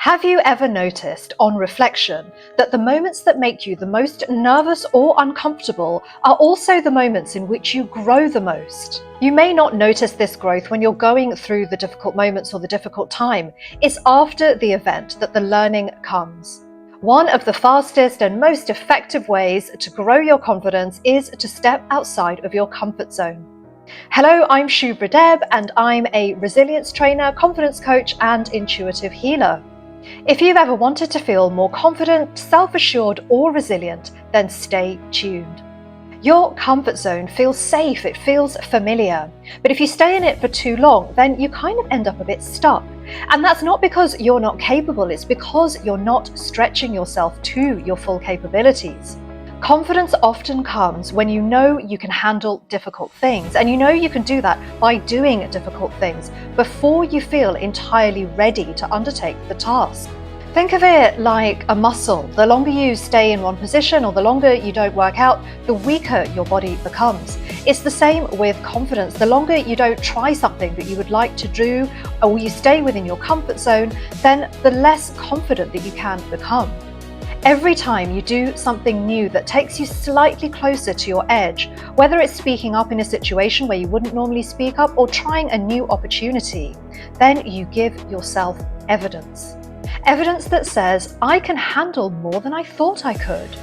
Have you ever noticed, on reflection, that the moments that make you the most nervous or uncomfortable are also the moments in which you grow the most? You may not notice this growth when you're going through the difficult moments or the difficult time. It's after the event that the learning comes. One of the fastest and most effective ways to grow your confidence is to step outside of your comfort zone. Hello, I'm Shuvra Deb, and I'm a resilience trainer, confidence coach, and intuitive healer. If you've ever wanted to feel more confident, self-assured, or resilient, then stay tuned. Your comfort zone feels safe, it feels familiar. But if you stay in it for too long, then you kind of end up a bit stuck. And that's not because you're not capable, it's because you're not stretching yourself to your full capabilities. Confidence often comes when you know you can handle difficult things, and you know you can do that by doing difficult things before you feel entirely ready to undertake the task. Think of it like a muscle. The longer you stay in one position or the longer you don't work out, the weaker your body becomes. It's the same with confidence. The longer you don't try something that you would like to do, or you stay within your comfort zone, then the less confident that you can become. Every time you do something new that takes you slightly closer to your edge, whether it's speaking up in a situation where you wouldn't normally speak up or trying a new opportunity, then you give yourself evidence. Evidence that says, I can handle more than I thought I could.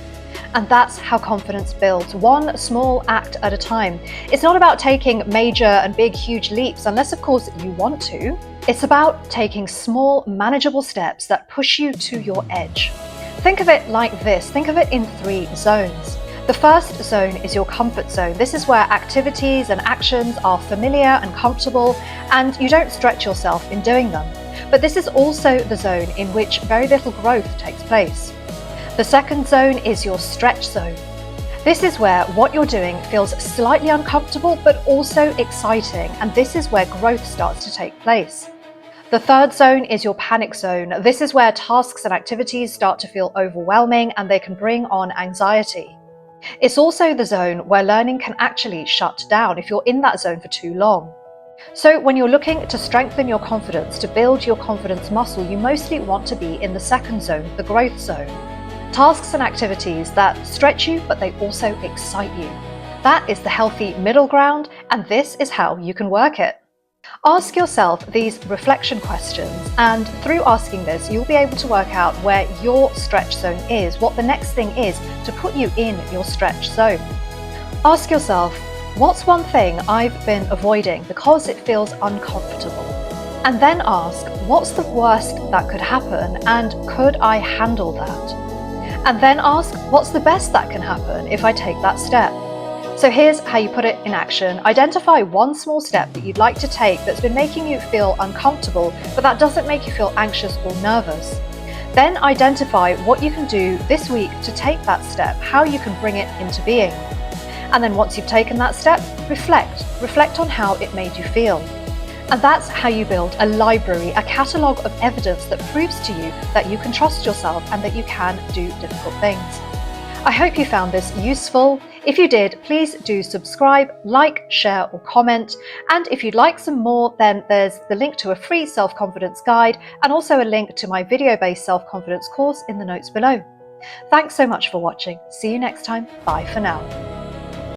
And that's how confidence builds, one small act at a time. It's not about taking major and big, huge leaps, unless of course you want to. It's about taking small, manageable steps that push you to your edge. Think of it like this. Think of it in 3 zones. The first zone is your comfort zone. This is where activities and actions are familiar and comfortable, and you don't stretch yourself in doing them. But this is also the zone in which very little growth takes place. The second zone is your stretch zone. This is where what you're doing feels slightly uncomfortable but also exciting, and this is where growth starts to take place. The third zone is your panic zone. This is where tasks and activities start to feel overwhelming and they can bring on anxiety. It's also the zone where learning can actually shut down if you're in that zone for too long. So when you're looking to strengthen your confidence, to build your confidence muscle, you mostly want to be in the second zone, the growth zone. Tasks and activities that stretch you, but they also excite you. That is the healthy middle ground, and this is how you can work it. Ask yourself these reflection questions, and through asking this, you'll be able to work out where your stretch zone is, what the next thing is to put you in your stretch zone. Ask yourself, what's one thing I've been avoiding because it feels uncomfortable? And then ask, what's the worst that could happen and could I handle that? And then ask, what's the best that can happen if I take that step? So here's how you put it in action. Identify one small step that you'd like to take that's been making you feel uncomfortable, but that doesn't make you feel anxious or nervous. Then identify what you can do this week to take that step, how you can bring it into being. And then once you've taken that step, reflect on how it made you feel. And that's how you build a library, a catalogue of evidence that proves to you that you can trust yourself and that you can do difficult things. I hope you found this useful. If you did, please do subscribe, like, share, or comment. And if you'd like some more, then there's the link to a free self-confidence guide and also a link to my video-based self-confidence course in the notes below. Thanks so much for watching. See you next time. Bye for now.